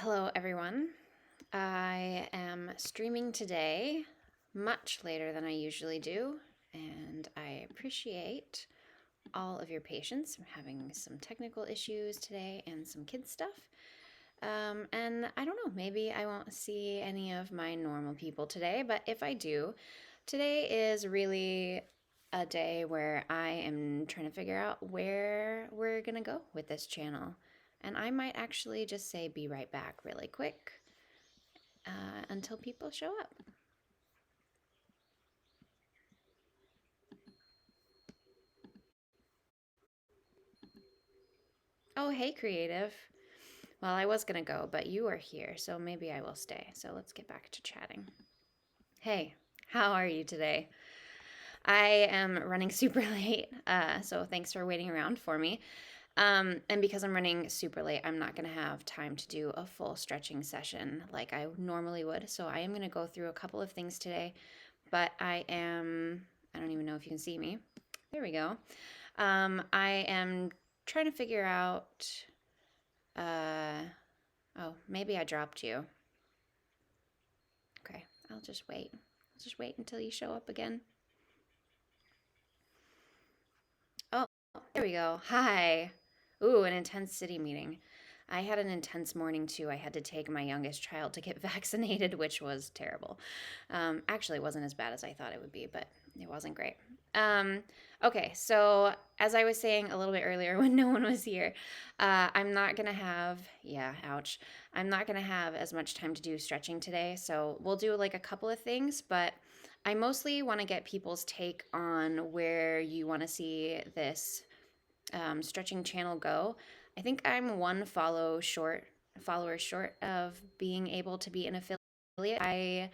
Hello, everyone. I am streaming today much later than I usually do, and I appreciate all of your patience. I'm having some technical issues today and some kids stuff. And I don't know, maybe I won't see any of my normal people today, but if I do, today is really a day where I am trying to figure out where we're gonna go with this channel. And I might actually just say be right back really quick until people show up. Oh, hey, creative. Well, I was gonna go, but you are here, so maybe I will stay. So let's get back to chatting. Hey, how are you today? I am running super late, so thanks for waiting around for me. And because I'm running super late, I'm not going to have time to do a full stretching session like I normally would. So I am going to go through a couple of things today, but I don't even know if you can see me. There we go. I am trying to figure out, uh, oh, maybe I dropped you. Okay, I'll just wait. I'll just wait until you show up again. Oh, there we go. Hi. Ooh, an intense city meeting. I had an intense morning too. I had to take my youngest child to get vaccinated, which was terrible. Actually, it wasn't as bad as I thought it would be, but it wasn't great. Um, okay, so as I was saying a little bit earlier when no one was here, I'm not gonna have, yeah, ouch. I'm not gonna have as much time to do stretching today. So we'll do like a couple of things, but I mostly want to get people's take on where you want to see this stretching channel go. I think I'm one follower short of being able to be an affiliate. I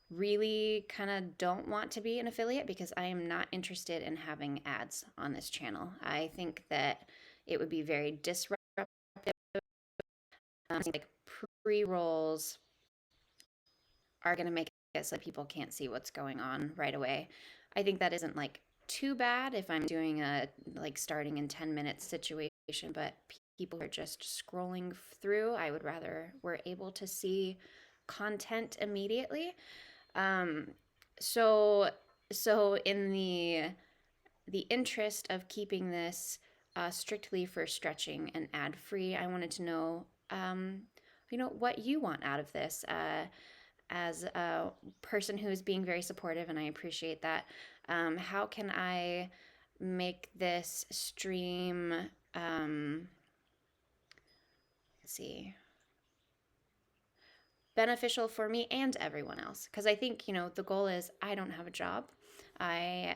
really kind of don't want to be an affiliate because I am not interested in having ads on this channel. I think that it would be very disruptive. Like pre-rolls are going to make it so people can't see what's going on right away. I think that isn't like too bad if I'm doing a like starting in 10 minutes situation, but people are just scrolling through. I would rather we're able to see content immediately. Um, so so in the interest of keeping this strictly for stretching and ad free, I wanted to know, what you want out of this. As a person who is being very supportive, and I appreciate that. How can I make this stream, let's see, beneficial for me and everyone else? Because I think, the goal is I don't have a job. I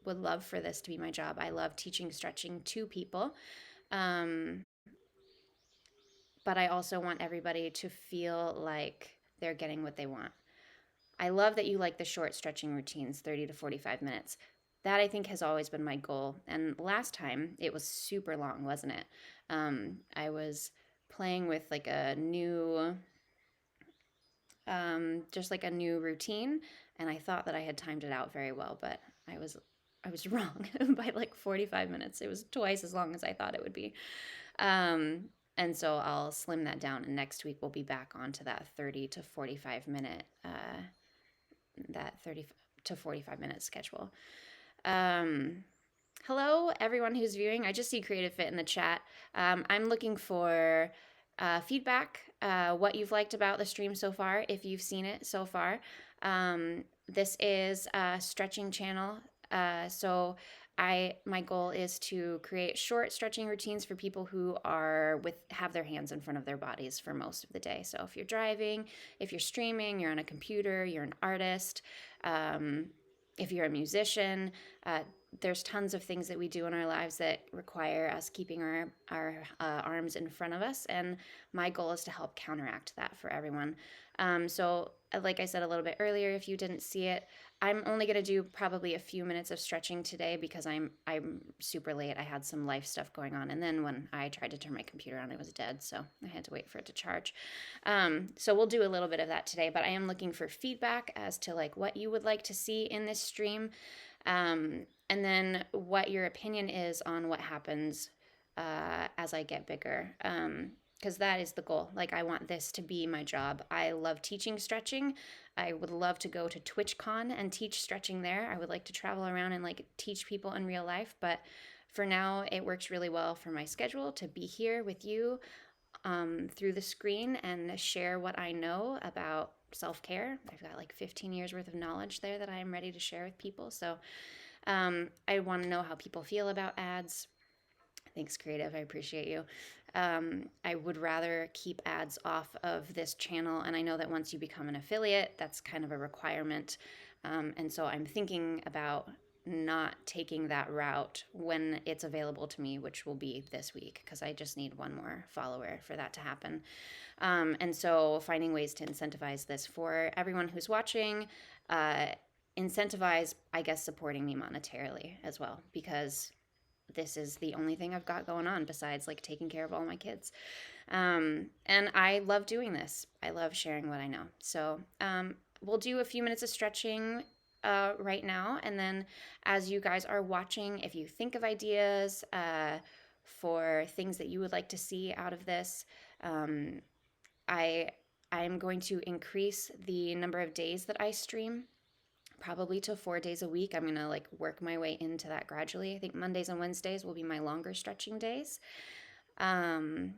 would love for this to be my job. I love teaching stretching to people. Um, but I also want everybody to feel like they're getting what they want. I love that you like the short stretching routines, 30 to 45 minutes. That I think has always been my goal. And last time it was super long, wasn't it? I was playing with like a new, just like a new routine, and I thought that I had timed it out very well, but I was wrong by like 45 minutes. It was twice as long as I thought it would be. Um, and so I'll slim that down, and next week we'll be back onto that 30 to 45 minute that 30 to 45 minute schedule. Um, Hello, everyone who's viewing. I just see Creative Fit in the chat. I'm looking for feedback, what you've liked about the stream so far, if you've seen it so far. This is a stretching channel, so my goal is to create short stretching routines for people who have their hands in front of their bodies for most of the day. So if you're driving, if you're streaming, you're on a computer, you're an artist, um, if you're a musician, there's tons of things that we do in our lives that require us keeping our arms in front of us, and my goal is to help counteract that for everyone. So, like I said a little bit earlier, if you didn't see it, I'm only going to do probably a few minutes of stretching today because I'm super late. I had some life stuff going on, and then when I tried to turn my computer on, it was dead, so I had to wait for it to charge. So we'll do a little bit of that today, but I am looking for feedback as to like what you would like to see in this stream, and then what your opinion is on what happens as I get bigger. because that is the goal. Like, I want this to be my job. I love teaching stretching. I would love to go to TwitchCon and teach stretching there. I would like to travel around and like teach people in real life, but for now, it works really well for my schedule to be here with you through the screen and share what I know about self-care. I've got like 15 years worth of knowledge there that I'm ready to share with people. So I want to know how people feel about ads. Thanks, Creative. I appreciate you. I would rather keep ads off of this channel. And I know that once you become an affiliate, that's kind of a requirement. And so I'm thinking about not taking that route when it's available to me, which will be this week, because I just need one more follower for that to happen. And so finding ways to incentivize this for everyone who's watching, incentivize, I guess, supporting me monetarily as well, because this is the only thing I've got going on besides like taking care of all my kids. And I love doing this. I love sharing what I know. So we'll do a few minutes of stretching right now. And then as you guys are watching, if you think of ideas for things that you would like to see out of this, I'm going to increase the number of days that I stream, probably to 4 days a week. I'm going to like work my way into that gradually. I think Mondays and Wednesdays will be my longer stretching days. And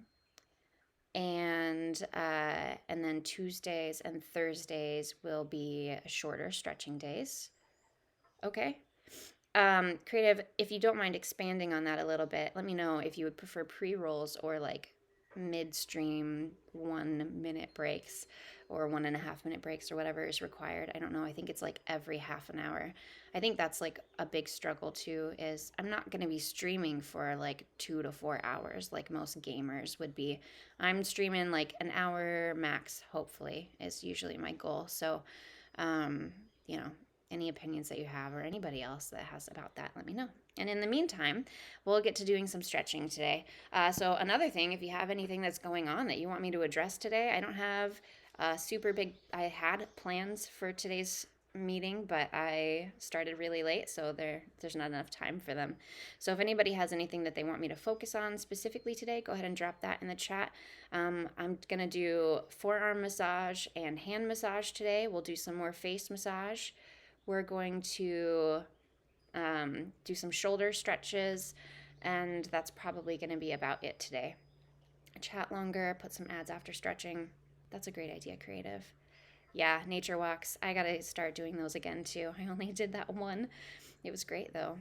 then Tuesdays and Thursdays will be shorter stretching days. Okay. Creative, if you don't mind expanding on that a little bit, let me know if you would prefer pre-rolls or like midstream 1 minute breaks or 1.5 minute breaks or whatever is required. I don't know. I think it's like every half an hour. I think that's like a big struggle too, is I'm not going to be streaming for like 2 to 4 hours like most gamers would be. I'm streaming like an hour max, hopefully, is usually my goal. So, you know, any opinions that you have or anybody else that has about that, let me know. And in the meantime, we'll get to doing some stretching today. So another thing, if you have anything that's going on that you want me to address today, I don't have super big, I had plans for today's meeting, but I started really late, so there's not enough time for them. So if anybody has anything that they want me to focus on specifically today, go ahead and drop that in the chat. I'm going to do forearm massage and hand massage today. We'll do some more face massage. We're going to do some shoulder stretches, and that's probably going to be about it today. Chat longer, put some ads after stretching. That's a great idea, Creative. Yeah, nature walks. I got to start doing those again, too. I only did that one. It was great, though.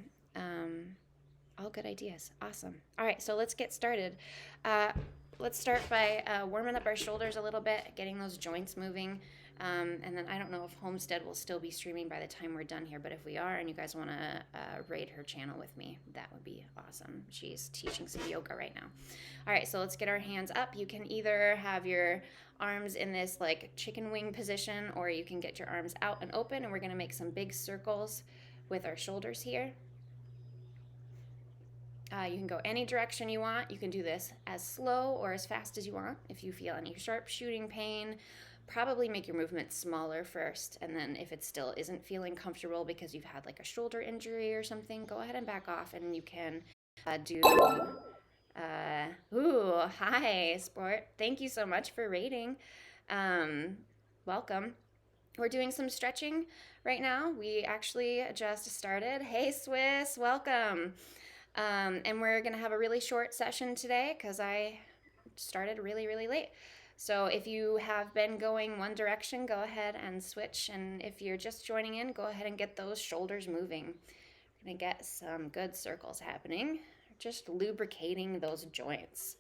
All good ideas. Awesome. All right, so let's get started. Let's start by warming up our shoulders a little bit, getting those joints moving. And then I don't know if Homestead will still be streaming by the time we're done here, but if we are and you guys want to raid her channel with me, that would be awesome. She's teaching some yoga right now. All right, so let's get our hands up. You can either have your arms in this like chicken wing position, or you can get your arms out and open, and we're going to make some big circles with our shoulders here. You can go any direction you want. You can do this as slow or as fast as you want. If you feel any sharp shooting pain, probably make your movement smaller first, and then if it still isn't feeling comfortable because you've had like a shoulder injury or something, go ahead and back off, and you can do hi Sport, thank you so much for rating. Welcome. We're doing some stretching right now. We actually just started. Hey Swiss, welcome. And we're gonna have a really short session today because I started really late. So if you have been going one direction, go ahead and switch. And if you're just joining in, go ahead and get those shoulders moving. We're going to get some good circles happening, just lubricating those joints.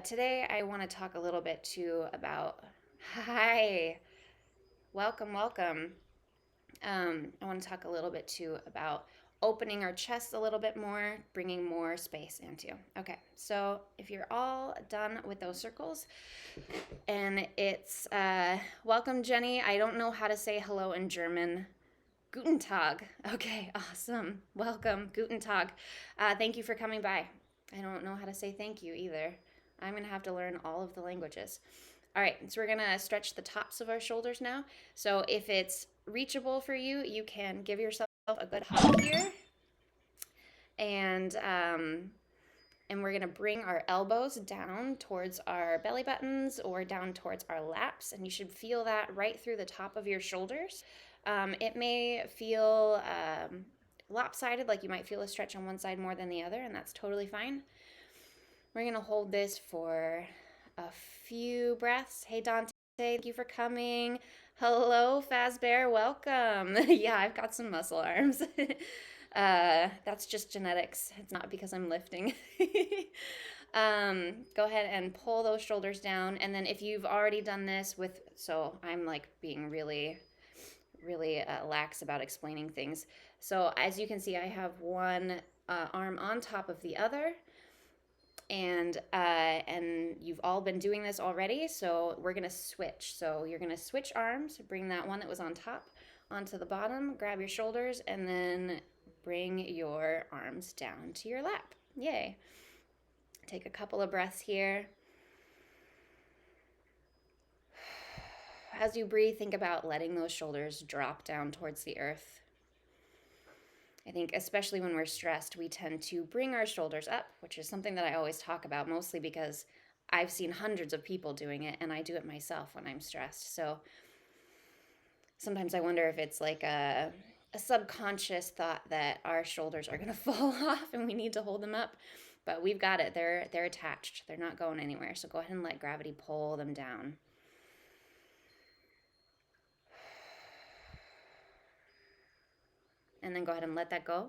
Today, I want to talk a little bit too about, hi, welcome. I want to talk a little bit too about opening our chest a little bit more, bringing more space into. Okay, so if you're all done with those circles, and it's, welcome Jenny. I don't know how to say hello in German. Guten Tag. Okay, awesome. Welcome, Guten Tag. Thank you for coming by. I don't know how to say thank you either. I'm gonna have to learn all of the languages. All right, so we're gonna stretch the tops of our shoulders now. So if it's reachable for you, you can give yourself a good hug here, and And we're going to bring our elbows down towards our belly buttons or down towards our laps. And you should feel that right through the top of your shoulders. It may feel lopsided, like you might feel a stretch on one side more than the other, and that's totally fine. We're going to hold this for a few breaths. Hey, Dante, thank you for coming. Hello, Fazbear, welcome. Yeah, I've got some muscle arms. That's just genetics. It's not because I'm lifting. Go ahead and pull those shoulders down. And then if you've already done this with, so I'm like being really lax about explaining things. So as you can see, I have one arm on top of the other. And you've all been doing this already, so we're gonna switch. So you're gonna switch arms, bring that one that was on top onto the bottom, grab your shoulders, and then bring your arms down to your lap. Yay. Take a couple of breaths here. As you breathe, think about letting those shoulders drop down towards the earth. I think especially when we're stressed, we tend to bring our shoulders up, which is something that I always talk about, mostly because I've seen hundreds of people doing it, and I do it myself when I'm stressed. So sometimes I wonder if it's like a subconscious thought that our shoulders are going to fall off and we need to hold them up. But we've got it. They're attached. They're not going anywhere. So go ahead and let gravity pull them down. And then go ahead and let that go.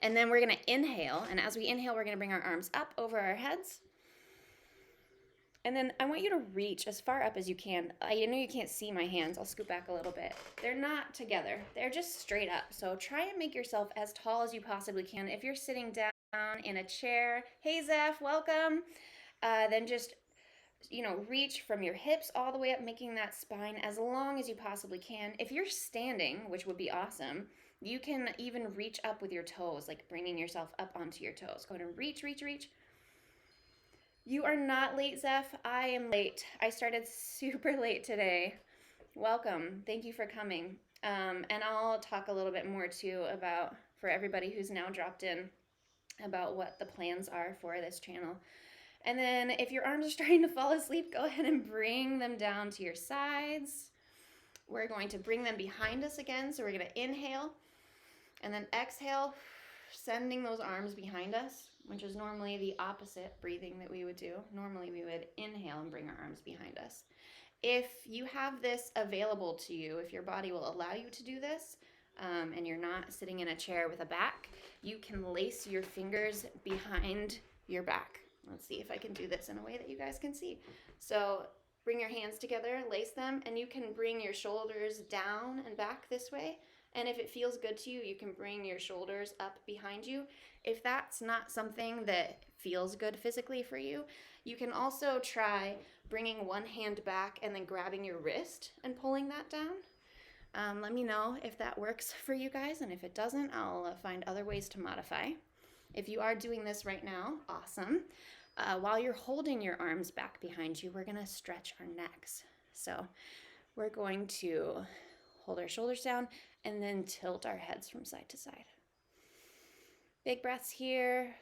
And then we're going to inhale. And as we inhale, we're going to bring our arms up over our heads. And then I want you to reach as far up as you can. I know you can't see my hands. I'll scoot back a little bit. They're not together. They're just straight up. So try and make yourself as tall as you possibly can. If you're sitting down in a chair, hey Zeph, welcome. Then just, reach from your hips all the way up, making that spine as long as you possibly can. If you're standing, which would be awesome, you can even reach up with your toes, like bringing yourself up onto your toes. Go ahead and reach, reach, reach. You are not late, Zeph. I am late. I started super late today. Welcome. Thank you for coming. And I'll talk a little bit more too about, for everybody who's now dropped in, about what the plans are for this channel. And then if your arms are starting to fall asleep, go ahead and bring them down to your sides. We're going to bring them behind us again. So we're going to inhale and then exhale, sending those arms behind us, which is normally the opposite breathing that we would do. Normally we would inhale and bring our arms behind us. If you have this available to you, if your body will allow you to do this, and you're not sitting in a chair with a back, you can lace your fingers behind your back. Let's see if I can do this in a way that you guys can see. So bring your hands together, lace them, and you can bring your shoulders down and back this way. And if it feels good to you, you can bring your shoulders up behind you. If that's not something that feels good physically for you, you can also try bringing one hand back and then grabbing your wrist and pulling that down. Let me know if that works for you guys, and if it doesn't, I'll find other ways to modify. If you are doing this right now, awesome. While you're holding your arms back behind you, we're going to stretch our necks. So we're going to hold our shoulders down and then tilt our heads from side to side. Big breaths here.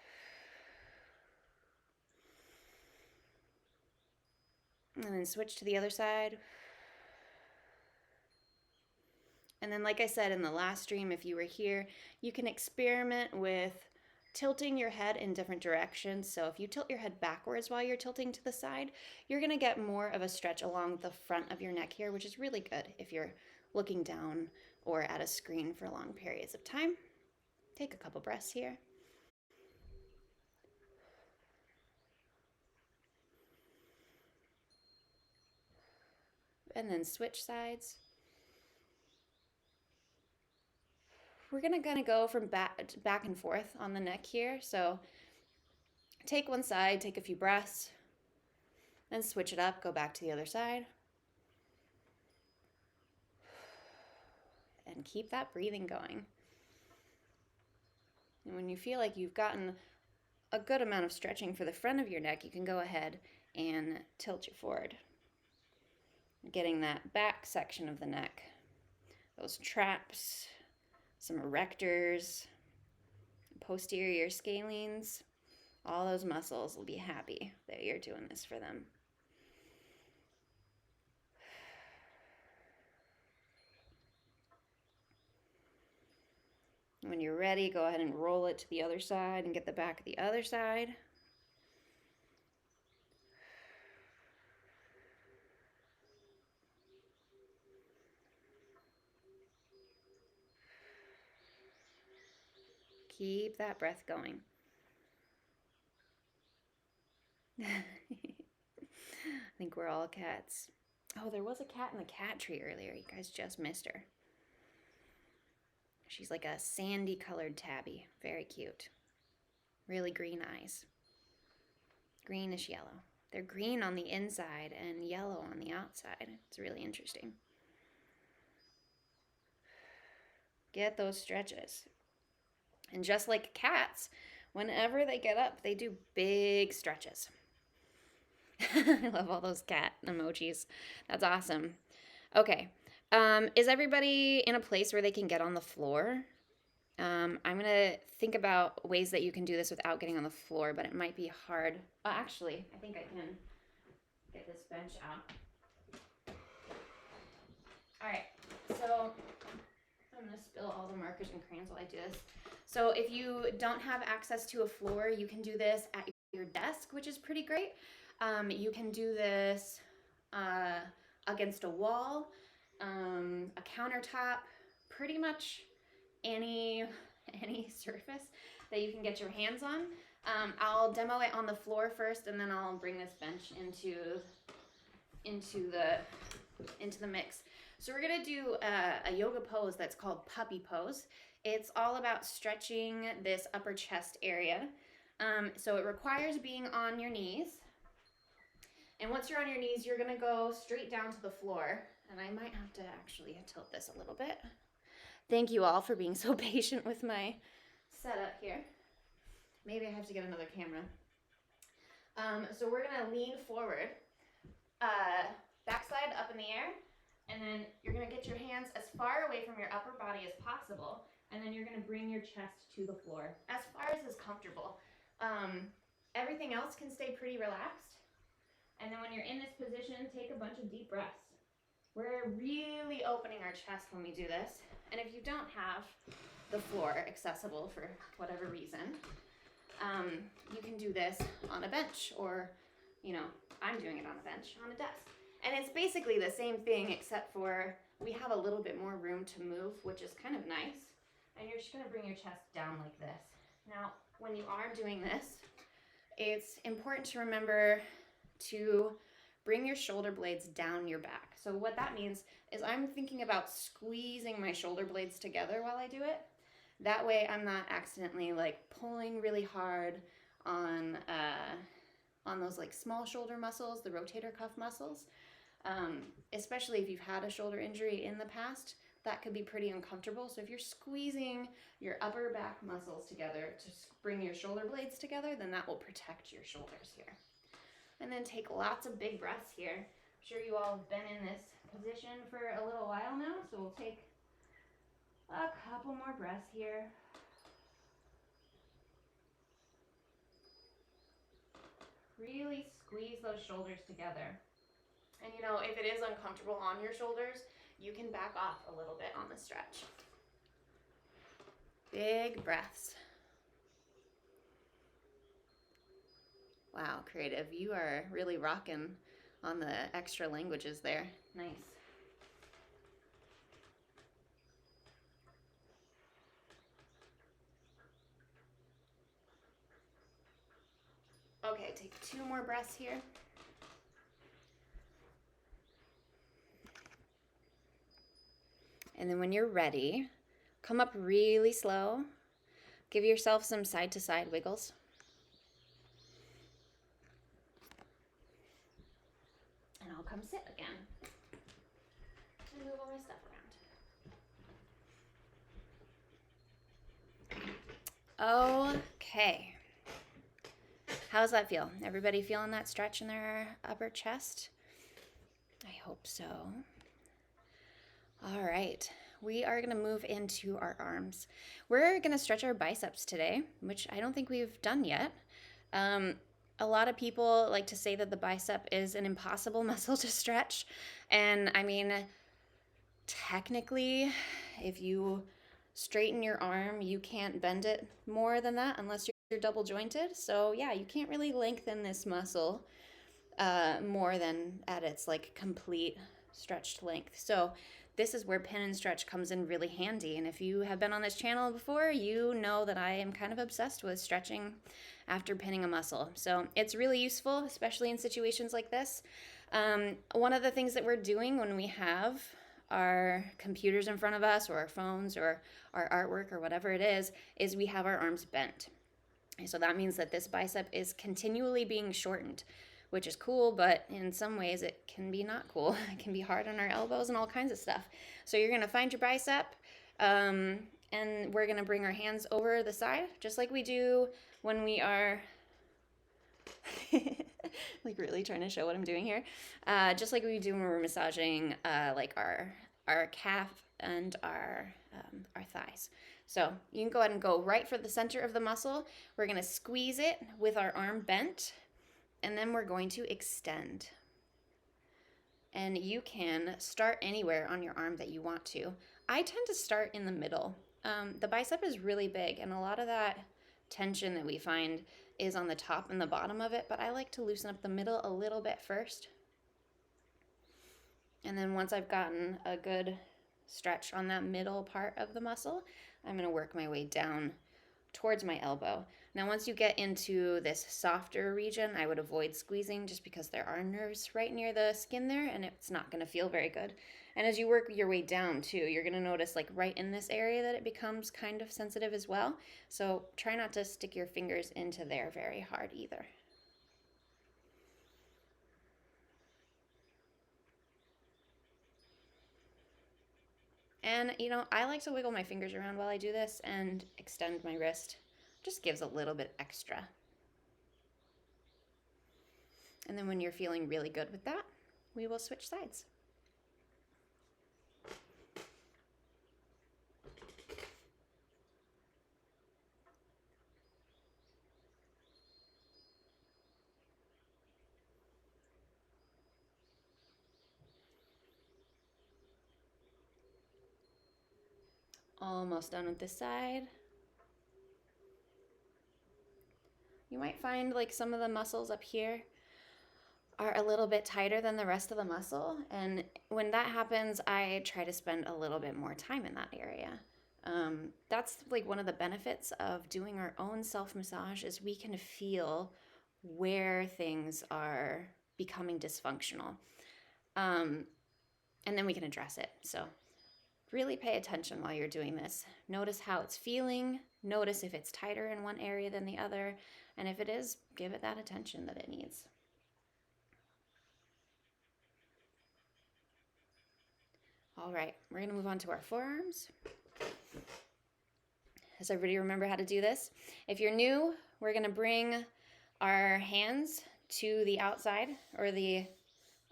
And then switch to the other side. And then, like I said in the last stream, if you were here, you can experiment with tilting your head in different directions. So if you tilt your head backwards while you're tilting to the side, you're going to get more of a stretch along the front of your neck here, which is really good if you're looking down or at a screen for long periods of time. Take a couple breaths here. And then switch sides. We're gonna go from back and forth on the neck here. So take one side, take a few breaths, then switch it up, go back to the other side. And keep that breathing going. And when you feel like you've gotten a good amount of stretching for the front of your neck, you can go ahead and tilt you forward. Getting that back section of the neck, those traps, some erectors, posterior scalenes. All those muscles will be happy that you're doing this for them. When you're ready, go ahead and roll it to the other side and get the back of the other side. Keep that breath going. I think we're all cats. Oh, there was a cat in the cat tree earlier. You guys just missed her. She's like a sandy colored tabby. Very cute. Really green eyes. Greenish yellow. They're green on the inside and yellow on the outside. It's really interesting. Get those stretches. And just like cats, whenever they get up, they do big stretches. I love all those cat emojis. That's awesome. Okay. Is everybody in a place where they can get on the floor? I'm going to think about ways that you can do this without getting on the floor, but it might be hard. Actually, I think I can get this bench out. All right. So I'm going to spill all the markers and crayons while I do this. So if you don't have access to a floor, you can do this at your desk, which is pretty great. You can do this against a wall, a countertop, pretty much any surface that you can get your hands on. I'll demo it on the floor first, and then I'll bring this bench into the mix. So we're gonna do a yoga pose that's called puppy pose. It's all about stretching this upper chest area. So it requires being on your knees. And once you're on your knees, you're gonna go straight down to the floor. And I might have to actually tilt this a little bit. Thank you all for being so patient with my setup here. Maybe I have to get another camera. So we're gonna lean forward, backside up in the air, and then you're gonna get your hands as far away from your upper body as possible, and then you're gonna bring your chest to the floor, as far as is comfortable. Everything else can stay pretty relaxed. And then when you're in this position, take a bunch of deep breaths. We're really opening our chest when we do this. And if you don't have the floor accessible for whatever reason, you can do this on a bench, or, I'm doing it on a bench, on a desk. And it's basically the same thing, except for we have a little bit more room to move, which is kind of nice. And you're just gonna bring your chest down like this. Now, when you are doing this, it's important to remember to bring your shoulder blades down your back. So what that means is I'm thinking about squeezing my shoulder blades together while I do it. That way I'm not accidentally pulling really hard on those small shoulder muscles, the rotator cuff muscles. Especially if you've had a shoulder injury in the past, that could be pretty uncomfortable. So if you're squeezing your upper back muscles together to bring your shoulder blades together, then that will protect your shoulders here. And then take lots of big breaths here. I'm sure you all have been in this position for a little while now, so we'll take a couple more breaths here. Really squeeze those shoulders together. And if it is uncomfortable on your shoulders, you can back off a little bit on the stretch. Big breaths. Wow, creative. You are really rocking on the extra languages there. Nice. Okay, take 2 more breaths here. And then when you're ready, come up really slow. Give yourself some side-to-side wiggles. And I'll come sit again and move all my stuff around. Okay. How's that feel? Everybody feeling that stretch in their upper chest? I hope so. All right, we are gonna move into our arms. We're gonna stretch our biceps today, which I don't think we've done yet. Um, a lot of people like to say that the bicep is an impossible muscle to stretch. And I mean, technically, if you straighten your arm, you can't bend it more than that unless you're double jointed. So, yeah, you can't really lengthen this muscle more than at its like complete stretched length. So, this is where pin and stretch comes in really handy. And if you have been on this channel before, you know that I am kind of obsessed with stretching after pinning a muscle. So it's really useful, especially in situations like this. One of the things that we're doing when we have our computers in front of us or our phones or our artwork or whatever it is we have our arms bent. So that means that this bicep is continually being shortened, which is cool, but in some ways it can be not cool. It can be hard on our elbows and all kinds of stuff. So you're gonna find your bicep, and we're gonna bring our hands over the side, just like we do when we are like really trying to show what I'm doing here. Just like we do when we're massaging like our calf and our thighs. So you can go ahead and go right for the center of the muscle. We're gonna squeeze it with our arm bent, and then we're going to extend. And you can start anywhere on your arm that you want to. I tend to start in the middle. The bicep is really big, and a lot of that tension that we find is on the top and the bottom of it, but I like to loosen up the middle a little bit first. And then once I've gotten a good stretch on that middle part of the muscle, I'm going to work my way down towards my elbow. Now, once you get into this softer region, I would avoid squeezing just because there are nerves right near the skin there, and it's not going to feel very good. And as you work your way down too, you're going to notice like right in this area that it becomes kind of sensitive as well. So try not to stick your fingers into there very hard either. And you know, I like to wiggle my fingers around while I do this and extend my wrist. Just gives a little bit extra. And then when you're feeling really good with that, we will switch sides. Almost done with this side. You might find like some of the muscles up here are a little bit tighter than the rest of the muscle. And when that happens, I try to spend a little bit more time in that area. That's like one of the benefits of doing our own self-massage is we can feel where things are becoming dysfunctional. And then we can address it. So really pay attention while you're doing this. Notice how it's feeling. Notice if it's tighter in one area than the other. And if it is, give it that attention that it needs. All right, we're gonna move on to our forearms. Does everybody remember how to do this? If you're new, we're gonna bring our hands to the outside or the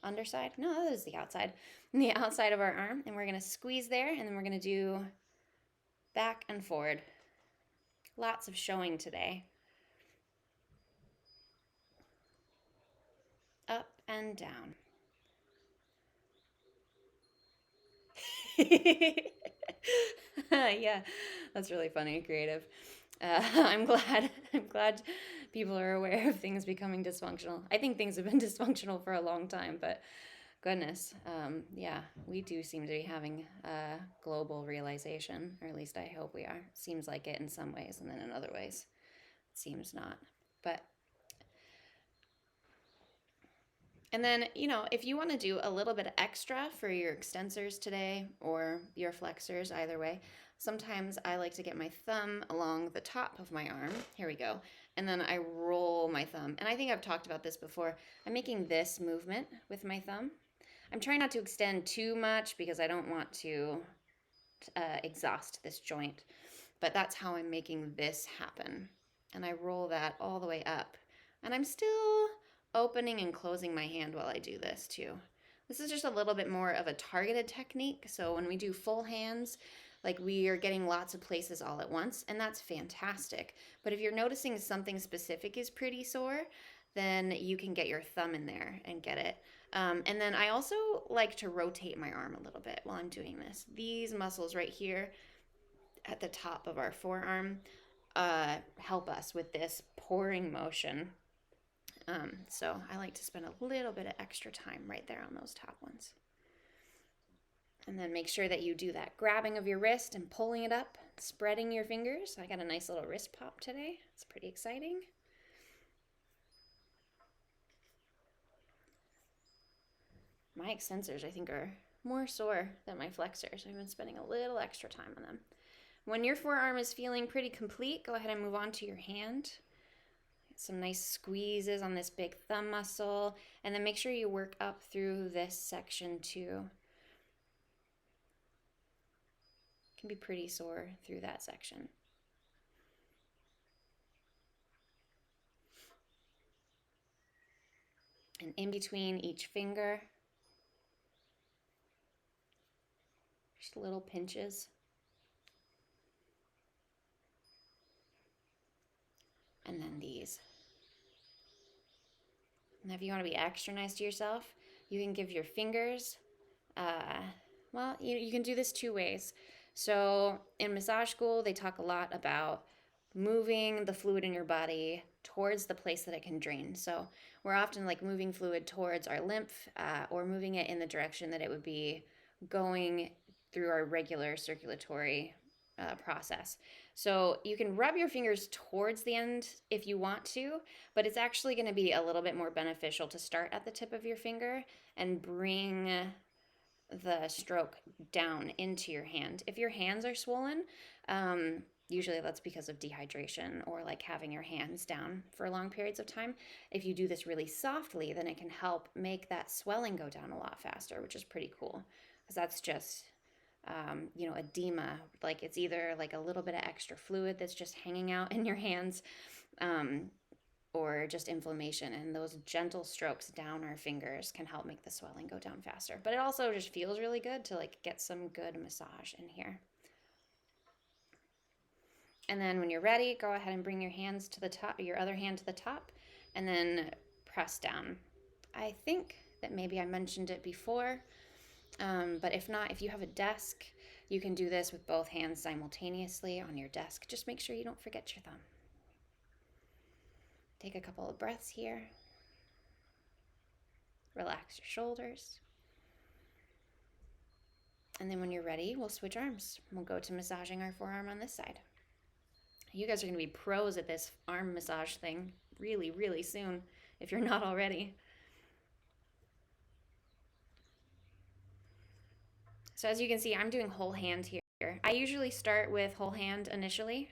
underside. No, that is the outside. The outside of our arm, and we're gonna squeeze there, and then we're gonna do back and forward. Lots of showing today. Up and down. Yeah, that's really funny, creative. I'm glad people are aware of things becoming dysfunctional. I think things have been dysfunctional for a long time, but goodness, yeah, we do seem to be having a global realization, or at least I hope we are. Seems like it in some ways, and then in other ways, it seems not. But and then, you know, if you want to do a little bit extra for your extensors today or your flexors, either way, sometimes I like to get my thumb along the top of my arm. Here we go. And then I roll my thumb. And I think I've talked about this before. I'm making this movement with my thumb. I'm trying not to extend too much because I don't want to exhaust this joint. But that's how I'm making this happen. And I roll that all the way up. And I'm still opening and closing my hand while I do this too. This is just a little bit more of a targeted technique. So when we do full hands, Like we are getting lots of places all at once, and that's fantastic. But if you're noticing something specific is pretty sore, then you can get your thumb in there and get it. And then I also like to rotate my arm a little bit while I'm doing this. These muscles right here at the top of our forearm help us with this pouring motion. So I like to spend a little bit of extra time right there on those top ones. And then make sure that you do that grabbing of your wrist and pulling it up, spreading your fingers. I got a nice little wrist pop today. It's pretty exciting. My extensors, I think, are more sore than my flexors. I've been spending a little extra time on them. When your forearm is feeling pretty complete, go ahead and move on to your hand. Some nice squeezes on this big thumb muscle, and then make sure you work up through this section too. It can be pretty sore through that section. And in between each finger, just little pinches. And then these. And if you want to be extra nice to yourself, you can give your fingers, well, you can do this two ways. So in massage school, they talk a lot about moving the fluid in your body towards the place that it can drain. So we're often like moving fluid towards our lymph or moving it in the direction that it would be going through our regular circulatory process. So you can rub your fingers towards the end if you want to, but it's actually going to be a little bit more beneficial to start at the tip of your finger and bring the stroke down into your hand. If your hands are swollen, usually that's because of dehydration or like having your hands down for long periods of time. If you do this really softly, then it can help make that swelling go down a lot faster, which is pretty cool because that's just edema. Like it's either like a little bit of extra fluid that's just hanging out in your hands, or just inflammation. And those gentle strokes down our fingers can help make the swelling go down faster. But it also just feels really good to like get some good massage in here. And then when you're ready, go ahead and bring your hands to the top, your other hand to the top, and then press down. I think that maybe I mentioned it before, but if not, if you have a desk, you can do this with both hands simultaneously on your desk. Just make sure you don't forget your thumb. Take a couple of breaths here. Relax your shoulders. And then when you're ready, we'll switch arms. We'll go to massaging our forearm on this side. You guys are going to be pros at this arm massage thing really, really soon, if you're not already. So as you can see, I'm doing whole hand here. I usually start with whole hand initially.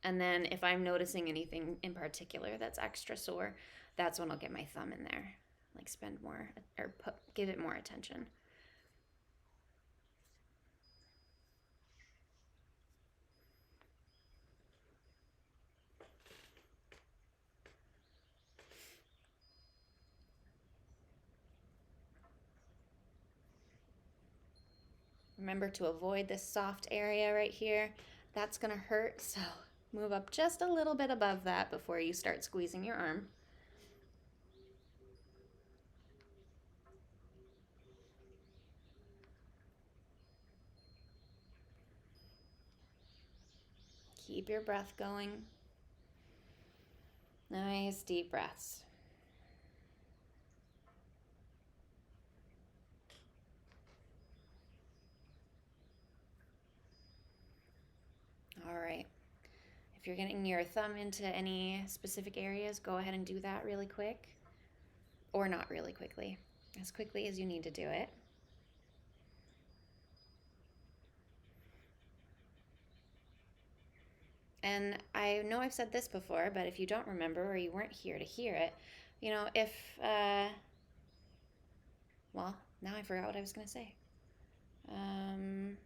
And then if I'm noticing anything in particular that's extra sore, that's when I'll get my thumb in there. Like spend more, or give it more attention. Remember to avoid this soft area right here. That's gonna hurt, so move up just a little bit above that before you start squeezing your arm. Keep your breath going. Nice deep breaths. All right. If you're getting your thumb into any specific areas, go ahead and do that really quick, or not really quickly, as quickly as you need to do it. And I know I've said this before, but if you don't remember or you weren't here to hear it, if, well, now I forgot what I was going to say. I'm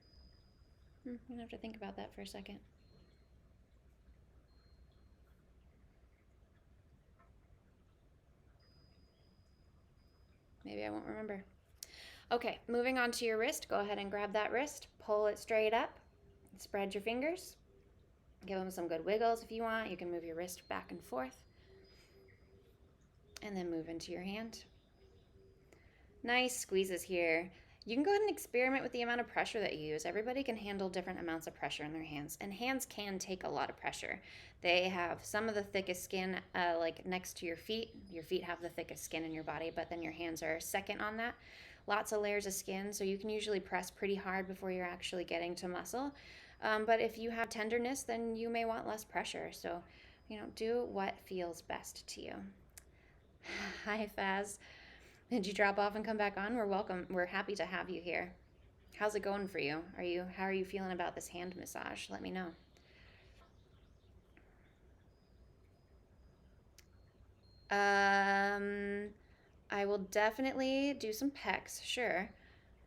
going to have to think about that for a second. Maybe I won't remember. Okay, moving on to your wrist. Go ahead and grab that wrist, pull it straight up, spread your fingers. Give them some good wiggles if you want. You can move your wrist back and forth. And then move into your hand. Nice squeezes here. You can go ahead and experiment with the amount of pressure that you use. Everybody can handle different amounts of pressure in their hands, and hands can take a lot of pressure. They have some of the thickest skin, like next to your feet. Your feet have the thickest skin in your body, but then your hands are second on that. Lots of layers of skin, so you can usually press pretty hard before you're actually getting to muscle. But if you have tenderness, then you may want less pressure. So, do what feels best to you. Hi, Faz. Did you drop off and come back on? We're welcome. We're happy to have you here. How's it going for you? How are you feeling about this hand massage? Let me know. I will definitely do some pecs, sure.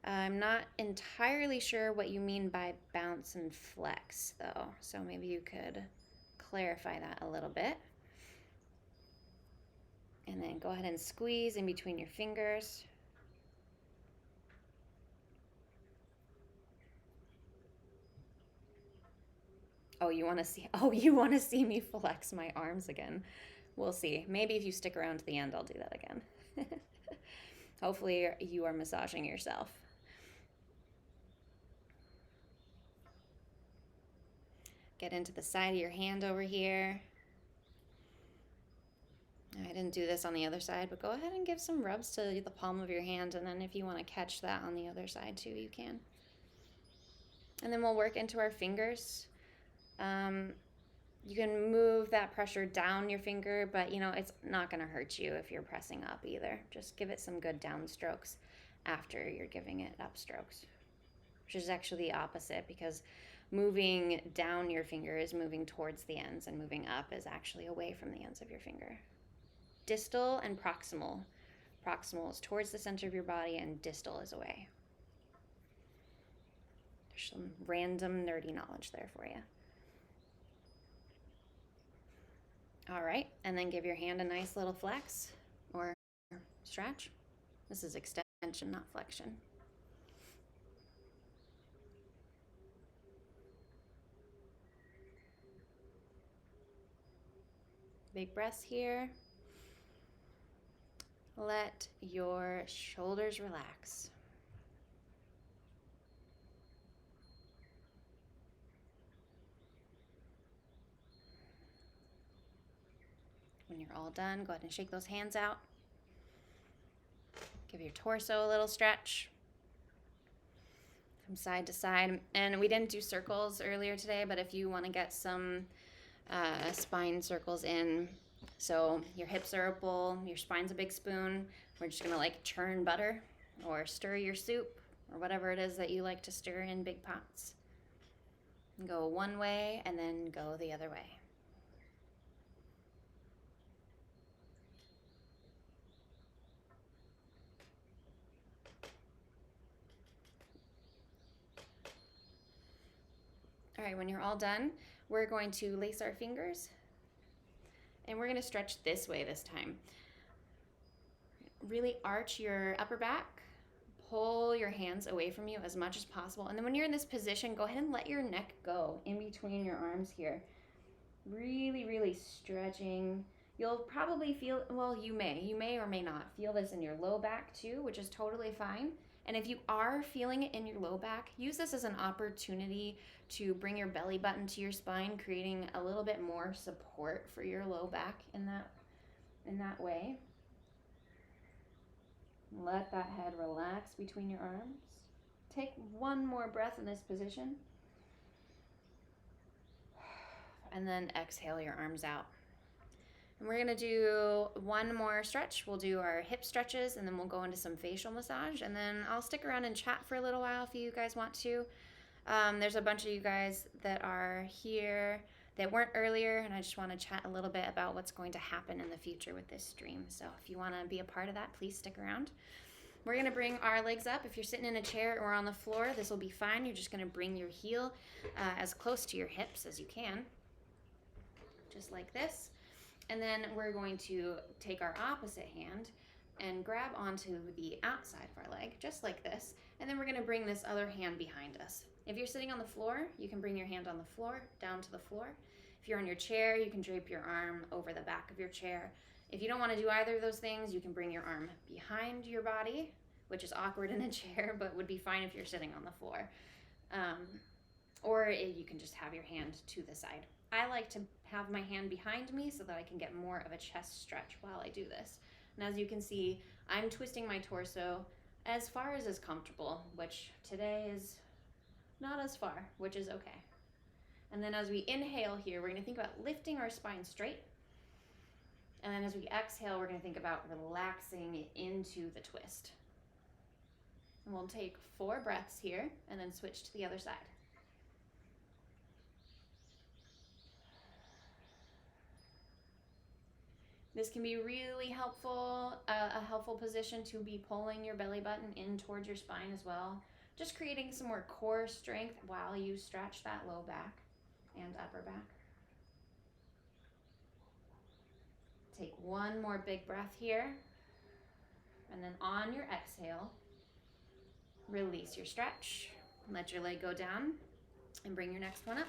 I'm not entirely sure what you mean by bounce and flex, though. So maybe you could clarify that a little bit. And then go ahead and squeeze in between your fingers. Oh, you want to see me flex my arms again. We'll see. Maybe if you stick around to the end, I'll do that again. Hopefully you are massaging yourself. Get into the side of your hand over here. I didn't do this on the other side, but go ahead and give some rubs to the palm of your hand, and then if you want to catch that on the other side too, you can. And then we'll work into our fingers. You can move that pressure down your finger, but it's not going to hurt you if you're pressing up either. Just give it some good down strokes after you're giving it up strokes, which is actually the opposite, because moving down your finger is moving towards the ends, and moving up is actually away from the ends of your finger. Distal and proximal. Proximal is towards the center of your body, and distal is away. There's some random nerdy knowledge there for you. All right, and then give your hand a nice little flex or stretch. This is extension, not flexion. Big breaths here. Let your shoulders relax. When you're all done, go ahead and shake those hands out. Give your torso a little stretch from side to side. And we didn't do circles earlier today, but if you want to get some spine circles in, so your hips are a bowl, your spine's a big spoon, we're just gonna churn butter or stir your soup or whatever it is that you like to stir in big pots. Go one way and then go the other way. All right, when you're all done, we're going to lace our fingers, and we're going to stretch this way this time. Really arch your upper back, pull your hands away from you as much as possible, and then when you're in this position, go ahead and let your neck go in between your arms here. Really, really stretching. You'll probably feel, well, you may or may not feel this in your low back too, which is totally fine. And if you are feeling it in your low back, use this as an opportunity to bring your belly button to your spine, creating a little bit more support for your low back in that way. Let that head relax between your arms. Take one more breath in this position. And then exhale your arms out. And we're going to do one more stretch. We'll do our hip stretches, and then we'll go into some facial massage. And then I'll stick around and chat for a little while if you guys want to. There's a bunch of you guys that are here that weren't earlier, and I just want to chat a little bit about what's going to happen in the future with this stream. So if you want to be a part of that, please stick around. We're going to bring our legs up. If you're sitting in a chair or on the floor, this will be fine. You're just going to bring your heel as close to your hips as you can, just like this. And then we're going to take our opposite hand, and grab onto the outside of our leg, just like this. And then we're gonna bring this other hand behind us. If you're sitting on the floor, you can bring your hand on the floor, down to the floor. If you're on your chair, you can drape your arm over the back of your chair. If you don't wanna do either of those things, you can bring your arm behind your body, which is awkward in a chair, but would be fine if you're sitting on the floor. Or you can just have your hand to the side. I like to have my hand behind me so that I can get more of a chest stretch while I do this. And as you can see, I'm twisting my torso as far as is comfortable, which today is not as far, which is okay. And then as we inhale here, we're gonna think about lifting our spine straight. And then as we exhale, we're gonna think about relaxing into the twist. And we'll take 4 breaths here and then switch to the other side. This can be really helpful, a helpful position to be pulling your belly button in towards your spine as well. Just creating some more core strength while you stretch that low back and upper back. Take 1 more big breath here. And then on your exhale, release your stretch. Let your leg go down and bring your next one up.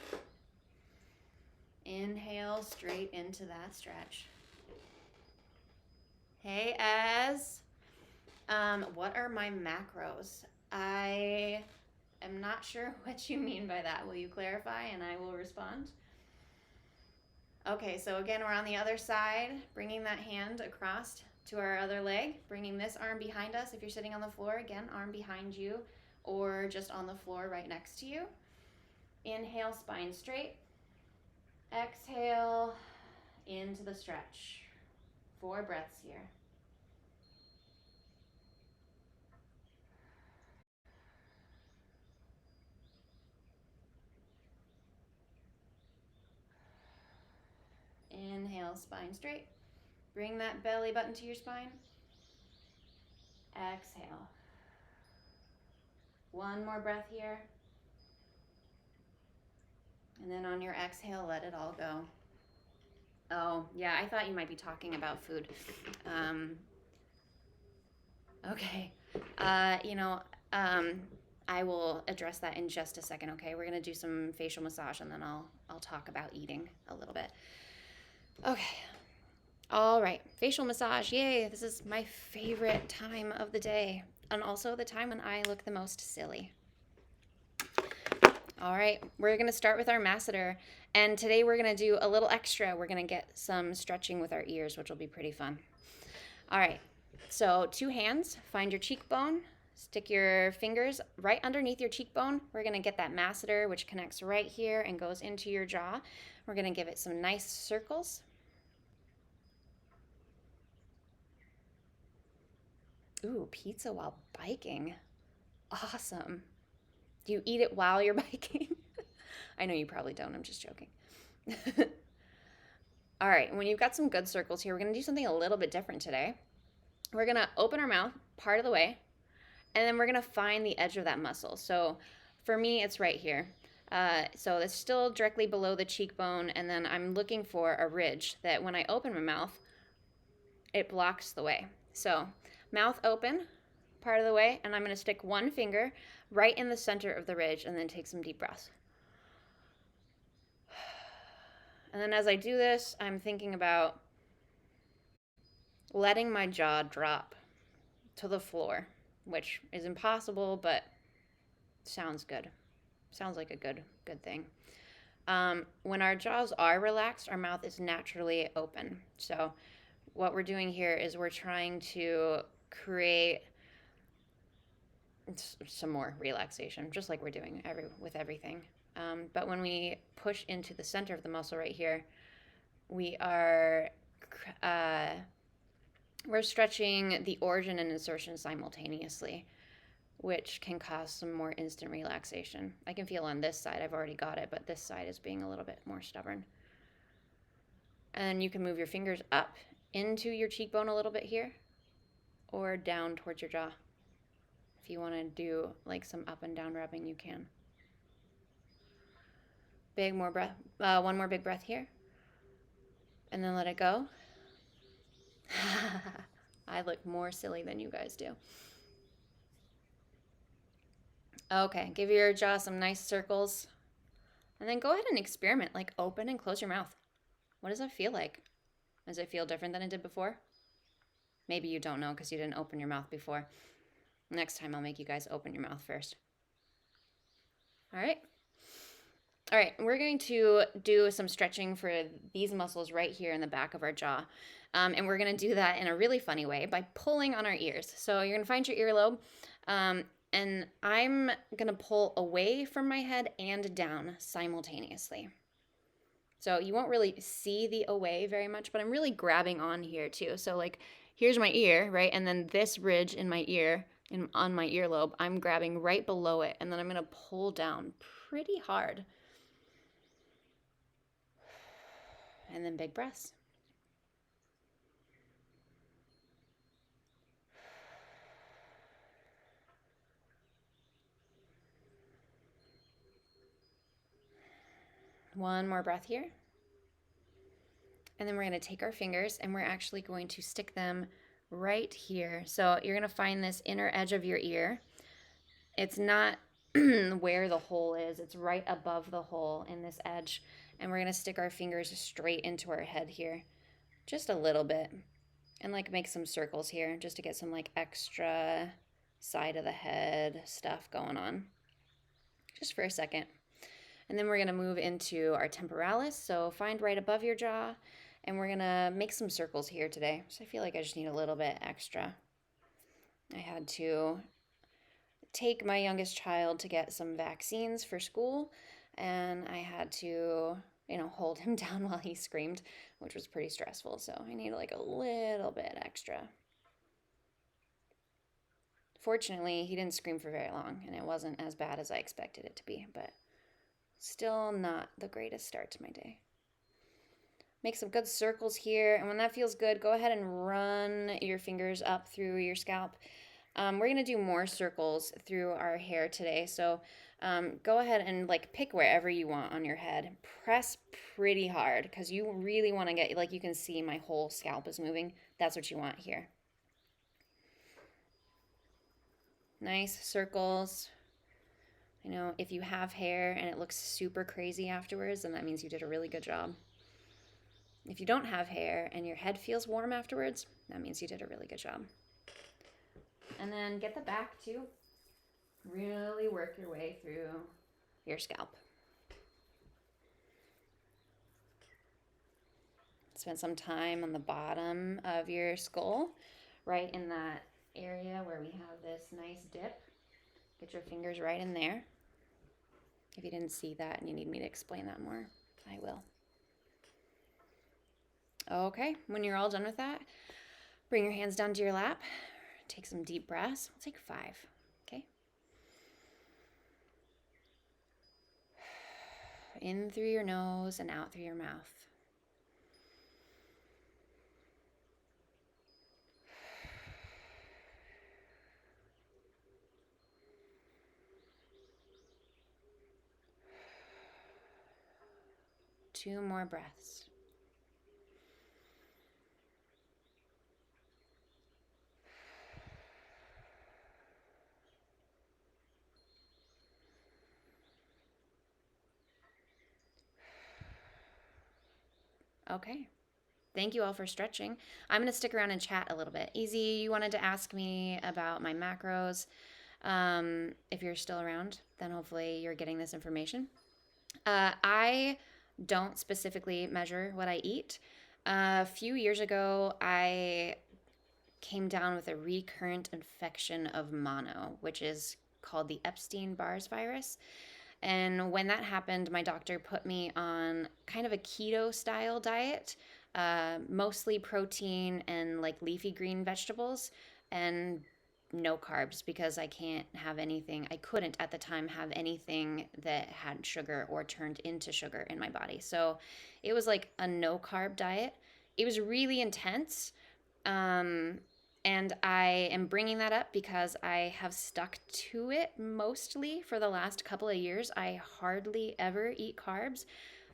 Inhale straight into that stretch. Hey, Ez, what are my macros? I am not sure what you mean by that. Will you clarify and I will respond? Okay, so again, we're on the other side, bringing that hand across to our other leg, bringing this arm behind us. If you're sitting on the floor, again, arm behind you or just on the floor right next to you. Inhale, spine straight. Exhale into the stretch. 4 breaths here. Inhale, spine straight. Bring that belly button to your spine. Exhale. 1 more breath here. And then on your exhale, let it all go. Oh, yeah, I thought you might be talking about food. Okay. I will address that in just a second, okay? We're going to do some facial massage and then I'll talk about eating a little bit. Okay. All right. Facial massage. Yay. This is my favorite time of the day and also the time when I look the most silly. All right, we're gonna start with our masseter, and today we're gonna do a little extra. We're gonna get some stretching with our ears, which will be pretty fun. All right, so 2 hands, find your cheekbone, stick your fingers right underneath your cheekbone. We're gonna get that masseter, which connects right here and goes into your jaw. We're gonna give it some nice circles. Ooh, pizza while biking. Awesome. Do you eat it while you're biking? I know you probably don't. I'm just joking. All right, when you've got some good circles here, we're going to do something a little bit different today. We're going to open our mouth part of the way, and then we're going to find the edge of that muscle. So for me, it's right here. So it's still directly below the cheekbone, and then I'm looking for a ridge that when I open my mouth, it blocks the way. So mouth open, part of the way, and I'm going to stick 1 finger right in the center of the ridge and then take some deep breaths. And then as I do this, I'm thinking about letting my jaw drop to the floor, which is impossible, but sounds good. Sounds like a good thing. When our jaws are relaxed, our mouth is naturally open. So what we're doing here is we're trying to create some more relaxation, just like we're doing with everything. But when we push into the center of the muscle right here, we're stretching the origin and insertion simultaneously, which can cause some more instant relaxation. I can feel on this side, I've already got it, but this side is being a little bit more stubborn. And you can move your fingers up into your cheekbone a little bit here, or down towards your jaw. If you want to do like some up and down rubbing, you can. One more big breath here. And then let it go. I look more silly than you guys do. Okay, give your jaw some nice circles. And then go ahead and experiment. Like open and close your mouth. What does that feel like? Does it feel different than it did before? Maybe you don't know because you didn't open your mouth before. Next time I'll make you guys open your mouth first. All right. All right, we're going to do some stretching for these muscles right here in the back of our jaw. And we're going to do that in a really funny way by pulling on our ears. So you're going to find your earlobe. And I'm going to pull away from my head and down simultaneously. So you won't really see the away very much, but I'm really grabbing on here too. So like here's my ear, right? And then this ridge in my ear, on my earlobe, I'm grabbing right below it. And then I'm going to pull down pretty hard. And then big breaths. One more breath here. And then we're going to take our fingers and we're actually going to stick them right here. So you're going to find this inner edge of your ear. It's not where the hole is. It's right above the hole in this edge. And we're going to stick our fingers straight into our head here. Just a little bit. And like make some circles here just to get some like extra side of the head stuff going on. Just for a second. And then we're going to move into our temporalis. So find right above your jaw. And we're going to make some circles here today. So I feel like I just need a little bit extra. I had to take my youngest child to get some vaccines for school. And I had to, hold him down while he screamed, which was pretty stressful. So I need like a little bit extra. Fortunately, he didn't scream for very long. And it wasn't as bad as I expected it to be. But still not the greatest start to my day. Make some good circles here. And when that feels good, go ahead and run your fingers up through your scalp. We're going to do more circles through our hair today. So go ahead and like pick wherever you want on your head. Press pretty hard because you really want to get, like you can see my whole scalp is moving. That's what you want here. Nice circles. If you have hair and it looks super crazy afterwards, then that means you did a really good job. If you don't have hair and your head feels warm afterwards, that means you did a really good job. And then get the back too. Really work your way through your scalp. Spend some time on the bottom of your skull, right in that area where we have this nice dip. Get your fingers right in there. If you didn't see that and you need me to explain that more, I will. Okay, when you're all done with that, bring your hands down to your lap. Take some deep breaths. We'll take 5, okay? In through your nose and out through your mouth. Two more breaths. Okay. Thank you all for stretching. I'm going to stick around and chat a little bit. Easy, you wanted to ask me about my macros. If you're still around, then hopefully you're getting this information. I don't specifically measure what I eat. A few years ago, I came down with a recurrent infection of mono, which is called the Epstein-Barr virus. And when that happened, my doctor put me on kind of a keto style diet, mostly protein and like leafy green vegetables and no carbs because I couldn't at the time have anything that had sugar or turned into sugar in my body. So it was like a no carb diet. It was really intense. And I am bringing that up because I have stuck to it mostly for the last couple of years. I hardly ever eat carbs.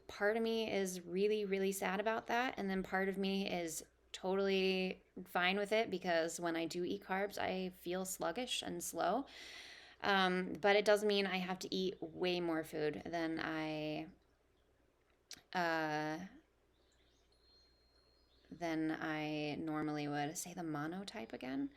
Part of me is really, really sad about that. And then part of me is totally fine with it because when I do eat carbs, I feel sluggish and slow. But it does mean I have to eat way more food uh, than I normally would. Say the monotype again.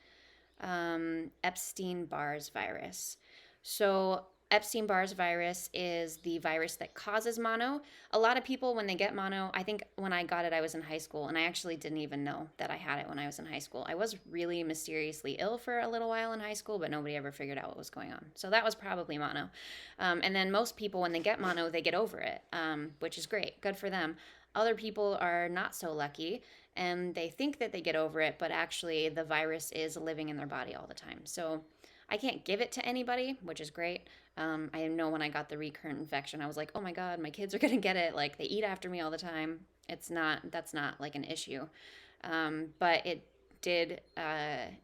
Epstein-Barr's virus. So, Epstein-Barr's virus is the virus that causes mono. A lot of people, when they get mono, I think when I got it, I was in high school, and I actually didn't even know that I had it when I was in high school. I was really mysteriously ill for a little while in high school, but nobody ever figured out what was going on. So, that was probably mono. And then most people, when they get mono, they get over it, which is great. Good for them. Other people are not so lucky and they think that they get over it, but actually the virus is living in their body all the time. So I can't give it to anybody, which is great. I know when I got the recurrent infection, I was like, oh my God, my kids are going to get it. Like they eat after me all the time. That's not like an issue. But it did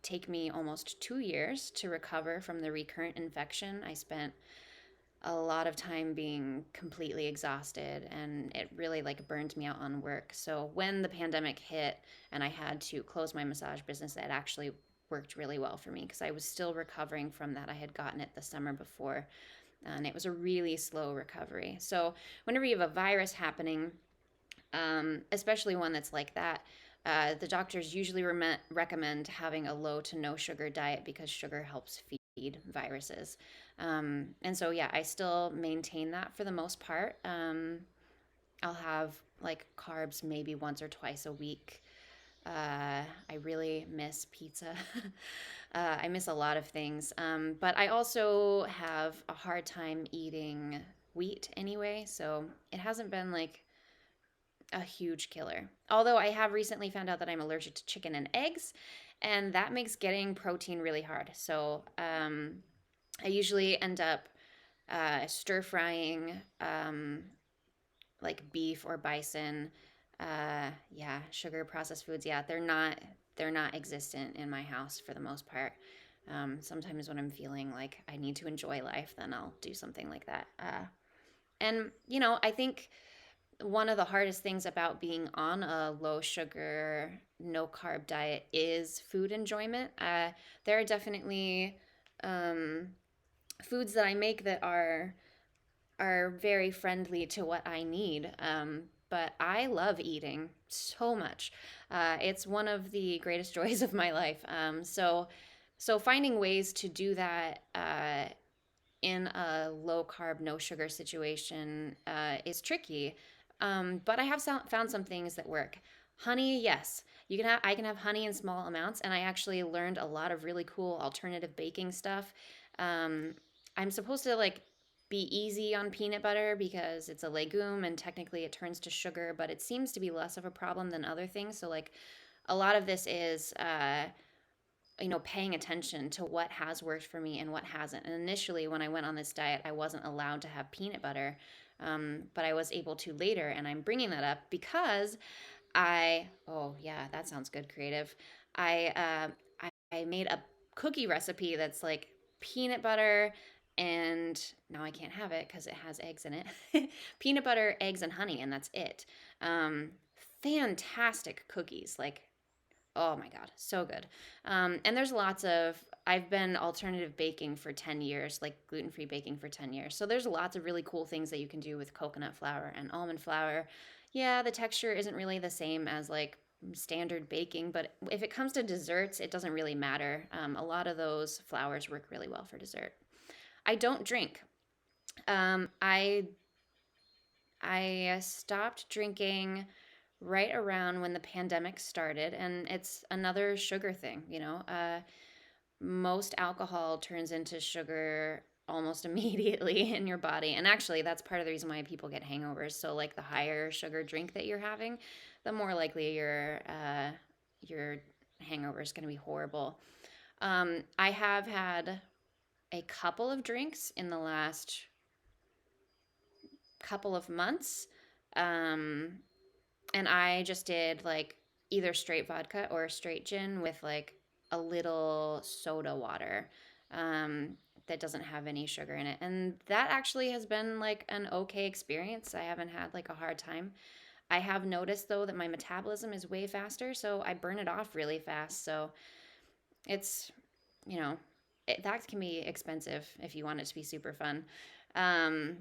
take me almost 2 years to recover from the recurrent infection. I spent a lot of time being completely exhausted and it really like burned me out on work. So when the pandemic hit and I had to close my massage business, it actually worked really well for me because I was still recovering from that. I had gotten it the summer before and it was a really slow recovery. So whenever you have a virus happening, especially one that's like that, the doctors usually recommend having a low to no sugar diet because sugar helps feed viruses. And so, yeah, I still maintain that for the most part. I'll have like carbs maybe once or twice a week. I really miss pizza. I miss a lot of things. But I also have a hard time eating wheat anyway. So it hasn't been like a huge killer. Although I have recently found out that I'm allergic to chicken and eggs, and that makes getting protein really hard. So I usually end up stir frying like beef or bison. Yeah, sugar processed foods. Yeah, they're not existent in my house for the most part. Sometimes when I'm feeling like I need to enjoy life, then I'll do something like that. And I think one of the hardest things about being on a low sugar, no carb diet is food enjoyment. There are definitely um, foods that I make that are very friendly to what I need. But I love eating so much. It's one of the greatest joys of my life. So finding ways to do that in a low carb, no sugar situation is tricky. But I have found some things that work. Honey, yes, I can have honey in small amounts, and I actually learned a lot of really cool alternative baking stuff. Um, I'm supposed to like be easy on peanut butter because it's a legume and technically it turns to sugar, but it seems to be less of a problem than other things. So like a lot of this is paying attention to what has worked for me and what hasn't. And initially, when I went on this diet, I wasn't allowed to have peanut butter, but I was able to later. And I'm bringing that up because oh yeah, that sounds good, creative. I, I made a cookie recipe that's like peanut butter and now I can't have it because it has eggs in it. Peanut butter, eggs, and honey, and that's it. Um, Fantastic cookies. Like oh my God, so good. And there's lots of, I've been alternative baking for 10 years, like gluten free baking for 10 years. So there's lots of really cool things that you can do with coconut flour and almond flour. Yeah, the texture isn't really the same as like standard baking, but if it comes to desserts, it doesn't really matter. A lot of those flours work really well for dessert. I don't drink. Um, I I stopped drinking right around when the pandemic started, and it's another sugar thing. Most alcohol turns into sugar almost immediately in your body, and actually, that's part of the reason why people get hangovers. So, like the higher sugar drink that you're having, the more likely your hangover is going to be horrible. I have had a couple of drinks in the last couple of months. Um, and I just did like either straight vodka or straight gin with like a little soda water that doesn't have any sugar in it. And that actually has been like an okay experience. I haven't had like a hard time. I have noticed though that my metabolism is way faster, so I burn it off really fast. So it's, you know, that can be expensive if you want it to be super fun. Um,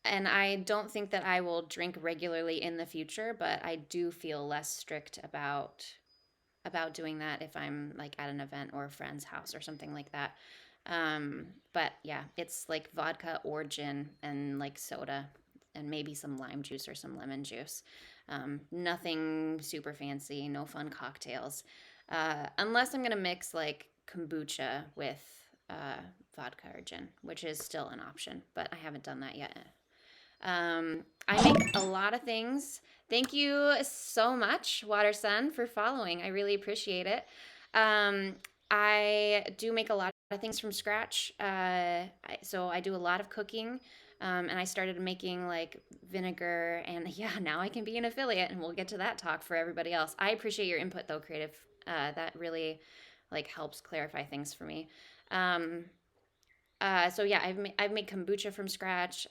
and I don't think that I will drink regularly in the future, but I do feel less strict about doing that if I'm like at an event or a friend's house or something like that. But yeah, it's like vodka or gin and like soda and maybe some lime juice or some lemon juice. Nothing super fancy, no fun cocktails. Unless I'm gonna mix like kombucha with vodka or gin, which is still an option, but I haven't done that yet. I make a lot of things. Thank you so much, Water Sun, for following. I really appreciate it. Um, I do make a lot of things from scratch. So I do a lot of cooking. And I started making like vinegar, and yeah, now I can be an affiliate, and we'll get to that talk for everybody else. I appreciate your input though, Creative. That really like helps clarify things for me. Um, so yeah, I've made kombucha from scratch.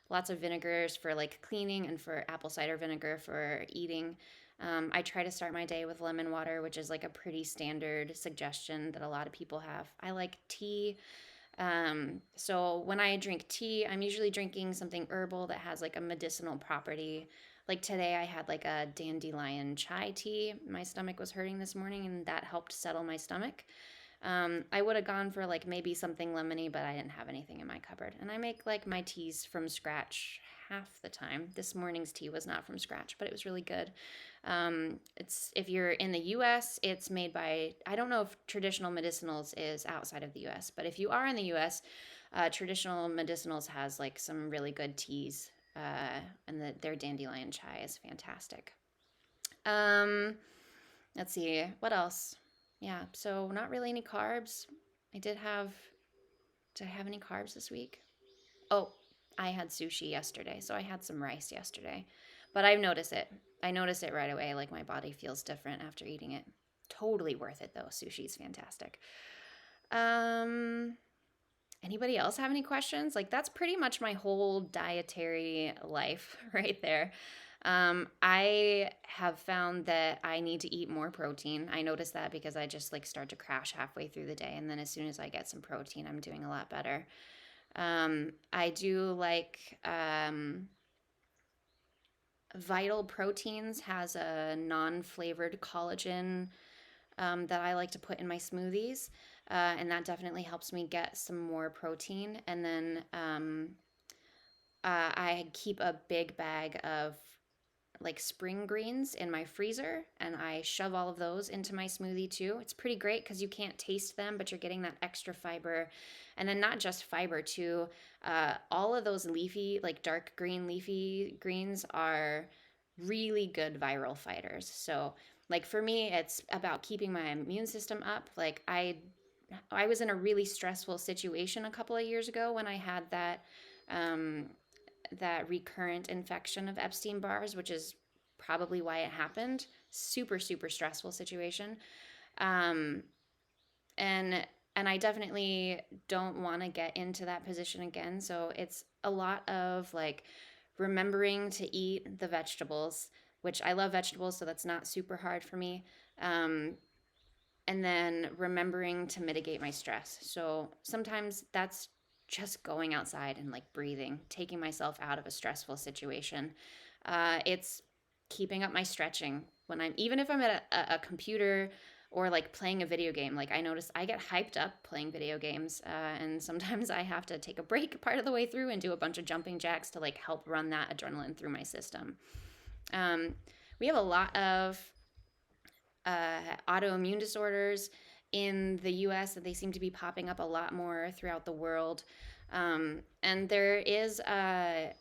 Lots of vinegars for like cleaning and for apple cider vinegar for eating. I try to start my day with lemon water, which is like a pretty standard suggestion that a lot of people have. I like tea. So when I drink tea, I'm usually drinking something herbal that has like a medicinal property. Like today, I had like a dandelion chai tea. My stomach was hurting this morning, and that helped settle my stomach. I would have gone for like maybe something lemony, but I didn't have anything in my cupboard. And I make like my teas from scratch half the time. This morning's tea was not from scratch, but it was really good. It's if you're in the U.S., it's made by I don't know if Traditional Medicinals is outside of the U.S., but if you are in the U.S., Traditional Medicinals has like some really good teas, and their dandelion chai is fantastic. Um, let's see what else. Yeah, so not really any carbs. I did have, did I have any carbs this week? Oh, I had sushi yesterday, so I had some rice yesterday. But I've noticed it. I notice it right away, like my body feels different after eating it. Totally worth it though. Sushi's fantastic. Um, Anybody else have any questions? Like that's pretty much my whole dietary life right there. I have found that I need to eat more protein. I notice that because I just like start to crash halfway through the day, and then as soon as I get some protein, I'm doing a lot better. I do like Vital Proteins has a non-flavored collagen that I like to put in my smoothies, and that definitely helps me get some more protein. And then I keep a big bag of like spring greens in my freezer, and I shove all of those into my smoothie too. It's pretty great because you can't taste them, but you're getting that extra fiber. And then not just fiber too, all of those leafy, like dark green leafy greens are really good viral fighters. So like for me, it's about keeping my immune system up. Like I was in a really stressful situation a couple of years ago when I had um, that recurrent infection of Epstein-Barr's, which is probably why it happened. Super, super stressful situation. Um, and and I definitely don't want to get into that position again. So it's a lot of like remembering to eat the vegetables, which I love vegetables, so that's not super hard for me. Um, and then remembering to mitigate my stress. So sometimes that's just going outside and like breathing, taking myself out of a stressful situation. It's keeping up my stretching when I'm, even if I'm at a computer or like playing a video game. Like I notice I get hyped up playing video games, and sometimes I have to take a break part of the way through and do a bunch of jumping jacks to like help run that adrenaline through my system. Um, we have a lot of autoimmune disorders in the US, that they seem to be popping up a lot more throughout the world. And there is a,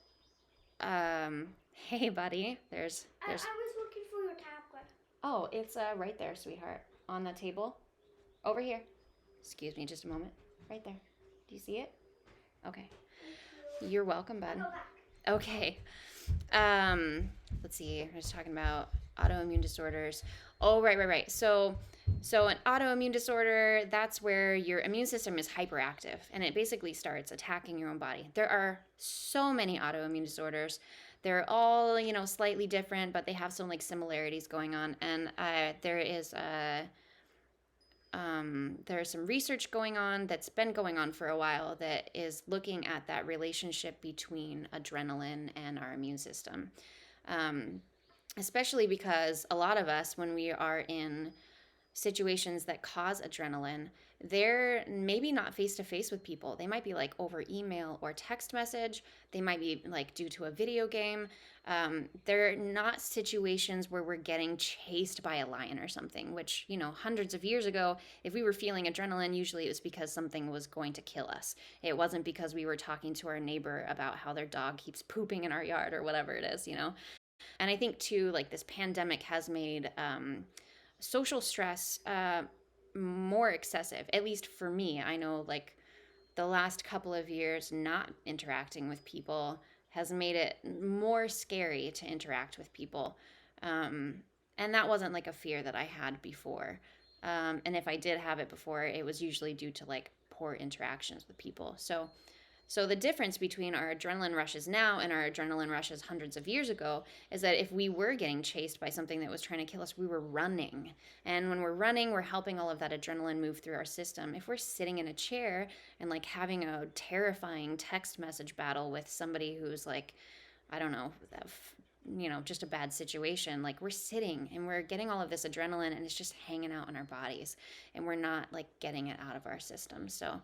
hey buddy, there's I was looking for your tablet. oh, it's right there, sweetheart, on the table over here. Excuse me, just a moment. Right there. Do you see it? Okay. You're welcome, bud. I'll go back. Okay. Let's see. I was talking about autoimmune disorders. Oh, right. So an autoimmune disorder, that's where your immune system is hyperactive and it basically starts attacking your own body. There are so many autoimmune disorders they're all, slightly different, but they have some like similarities going on. And there's some research going on that's been going on for a while that is looking at that relationship between adrenaline and our immune system. Um, Especially because a lot of us, when we are in situations that cause adrenaline, they're maybe not face to face with people. They might be like over email or text message. They might be like due to a video game. They're not situations where we're getting chased by a lion or something, which, hundreds of years ago, if we were feeling adrenaline, usually it was because something was going to kill us. It wasn't because we were talking to our neighbor about how their dog keeps pooping in our yard or whatever it is. And I think too, like this pandemic has made social stress more excessive, at least for me. I know like the last couple of years not interacting with people has made it more scary to interact with people. Um, and that wasn't like a fear that I had before. And if I did have it before, it was usually due to like poor interactions with people. So the difference between our adrenaline rushes now and our adrenaline rushes hundreds of years ago is that if we were getting chased by something that was trying to kill us, we were running. And when we're running, we're helping all of that adrenaline move through our system. If we're sitting in a chair and like having a terrifying text message battle with somebody who's like, I don't know, just a bad situation, like we're sitting and we're getting all of this adrenaline and it's just hanging out in our bodies and we're not like getting it out of our system. So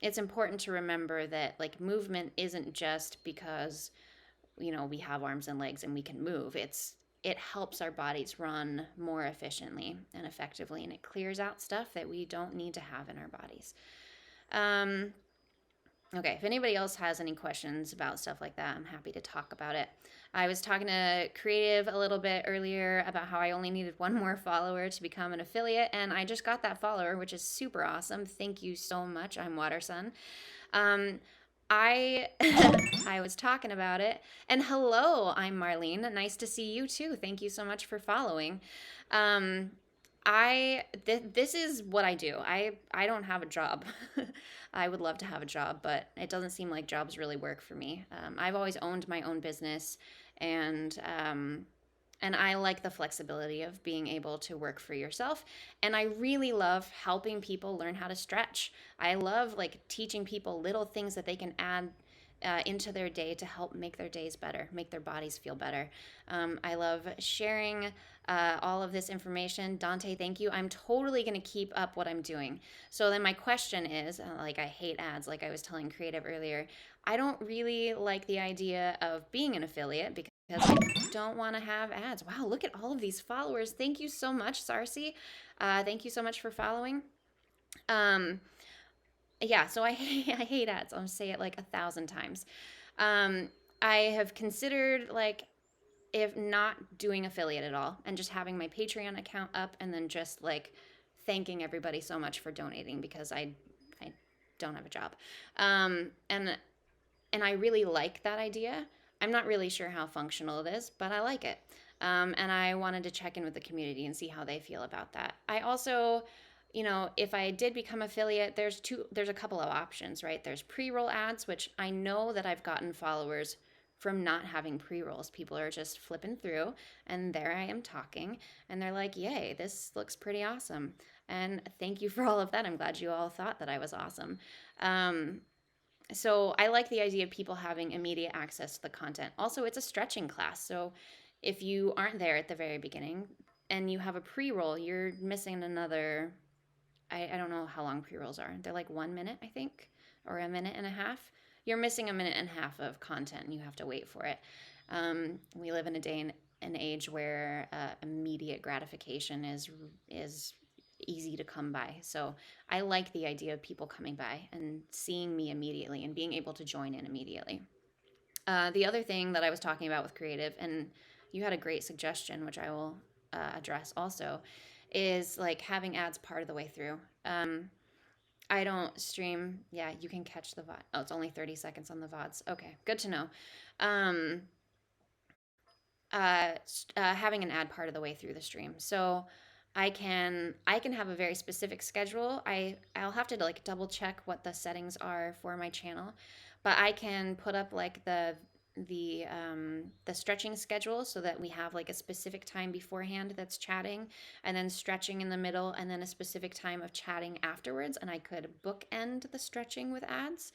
it's important to remember that like movement isn't just because we have arms and legs and we can move. It helps our bodies run more efficiently and effectively, and it clears out stuff that we don't need to have in our bodies. um, Okay, if anybody else has any questions about stuff like that, I'm happy to talk about it. I was talking to Creative a little bit earlier about how I only needed one more follower to become an affiliate, and I just got that follower, which is super awesome. Thank you so much. I'm Watersun. Um, I I was talking about it, and hello, I'm Marlene. Nice to see you too. Thank you so much for following. Um, this is what I do. I don't have a job. I would love to have a job, but it doesn't seem like jobs really work for me. I've always owned my own business, and I like the flexibility of being able to work for yourself. And I really love helping people learn how to stretch. I love like teaching people little things that they can add into their day to help make their days better, make their bodies feel better. I love sharing all of this information. Dante, thank you. I'm totally going to keep up what I'm doing. So then my question is, like I hate ads, like I was telling Creative earlier. I don't really like the idea of being an affiliate because I don't want to have ads. Wow, look at all of these followers. Thank you so much, Sarcy. Thank you so much for following. Um, yeah, so I hate ads. I'll say it like 1,000 times. I have considered like if not doing affiliate at all and just having my Patreon account up and then just like thanking everybody so much for donating because I don't have a job. And I really like that idea. I'm not really sure how functional it is, but I like it. And I wanted to check in with the community and see how they feel about that. I also, if I did become affiliate, there's a couple of options, right? There's pre-roll ads, which I know that I've gotten followers from not having pre-rolls. People are just flipping through and there I am talking and they're like, yay, this looks pretty awesome. And thank you for all of that. I'm glad you all thought that I was awesome. So I like the idea of people having immediate access to the content. Also, it's a stretching class. So if you aren't there at the very beginning and you have a pre-roll, you're missing another, I don't know how long pre-rolls are. They're like 1 minute, I think, or a minute and a half. You're missing a minute and a half of content and you have to wait for it. We live in a day and an age where immediate gratification is easy to come by. So I like the idea of people coming by and seeing me immediately and being able to join in immediately. The other thing that I was talking about with Creative, and you had a great suggestion, which I will address also, is like having ads part of the way through. I don't stream. Yeah, you can catch the VOD. Oh, it's only 30 seconds on the VODs. Okay, good to know. Um, Having an ad part of the way through the stream. So I can have a very specific schedule. I'll have to like double check what the settings are for my channel, but I can put up like the stretching schedule so that we have like a specific time beforehand that's chatting, and then stretching in the middle, and then a specific time of chatting afterwards. And I could bookend the stretching with ads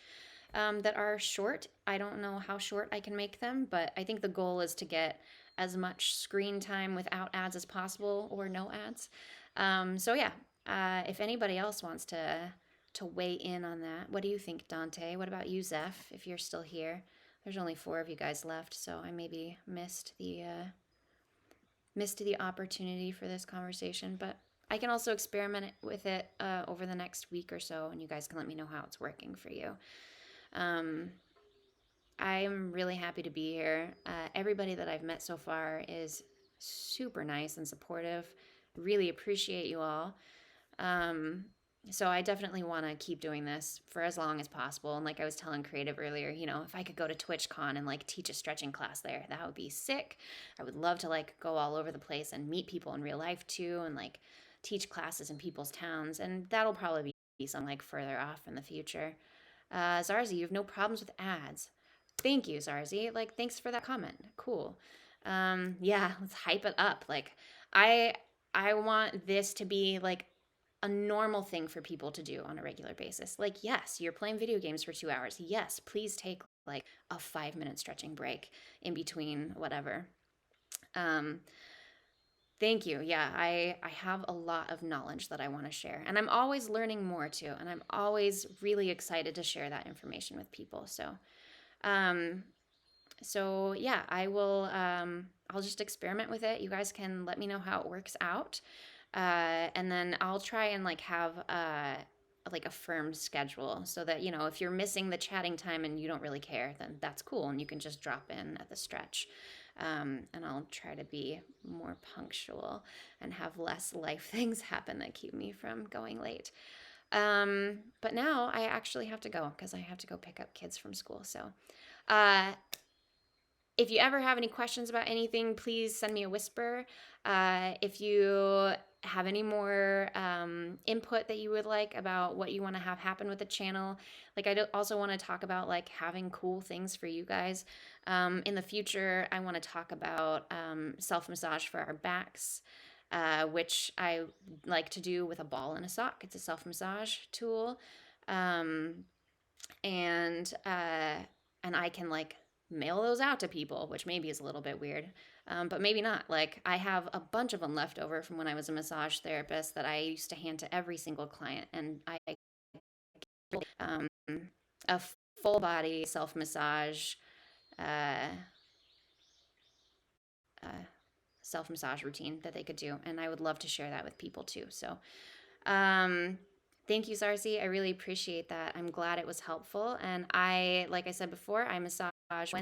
that are short. I don't know how short I can make them, but I think the goal is to get as much screen time without ads as possible, or no ads. So yeah, if anybody else wants to weigh in on that, what do you think, Dante? What about you, Zeph? If you're still here, there's only 4 of you guys left, so I maybe missed the opportunity for this conversation, but I can also experiment with it over the next week or so, and you guys can let me know how it's working for you. Um, I'm really happy to be here. Everybody that I've met so far is super nice and supportive. Really appreciate you all. Um, so I definitely want to keep doing this for as long as possible. And like I was telling Creative earlier, if I could go to TwitchCon and like teach a stretching class there, that would be sick. I would love to like go all over the place and meet people in real life too, and like teach classes in people's towns. And that'll probably be something like further off in the future. Zarzi, you have no problems with ads. Thank you, Zarzi. Like, thanks for that comment. Cool. Yeah, let's hype it up. Like, I I want this to be like a normal thing for people to do on a regular basis. Like, yes, you're playing video games for 2 hours. Yes, please take like a 5 minute stretching break in between whatever. Um, Thank you. Yeah, I have a lot of knowledge that I want to share. And I'm always learning more too. And I'm always really excited to share that information with people. Um, so yeah, I'll just experiment with it. You guys can let me know how it works out. And then I'll try and like have like a firm schedule so that, if you're missing the chatting time and you don't really care, then that's cool. And you can just drop in at the stretch. And I'll try to be more punctual and have less life things happen that keep me from going late. But now I actually have to go because I have to go pick up kids from school. So, uh, if you ever have any questions about anything, please send me a whisper. If you have any more input that you would like about what you want to have happen with the channel, like I also want to talk about like having cool things for you guys. In the future, I want to talk about self-massage for our backs, which I like to do with a ball and a sock. It's a self-massage tool. Um, and I can like mail those out to people, which maybe is a little bit weird, but maybe not. Like I have a bunch of them left over from when I was a massage therapist that I used to hand to every single client, and I um, a full body self massage. Uh, uh, Self massage routine that they could do, and I would love to share that with people too. So, thank you, Sarsi. I really appreciate that. I'm glad it was helpful. And like I said before, I massage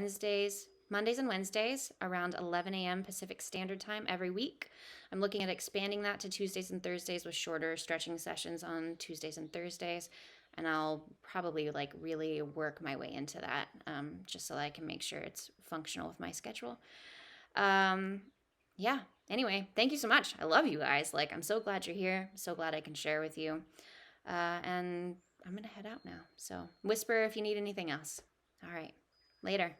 Mondays and Wednesdays around 11 a.m. Pacific Standard Time every week. I'm looking at expanding that to Tuesdays and Thursdays with shorter stretching sessions on Tuesdays and Thursdays. And I'll probably like really work my way into that, just so that I can make sure it's functional with my schedule. Yeah. Anyway, thank you so much. I love you guys. Like, I'm so glad you're here. I'm so glad I can share with you. And I'm going to head out now. So, whisper if you need anything else. All right. Later.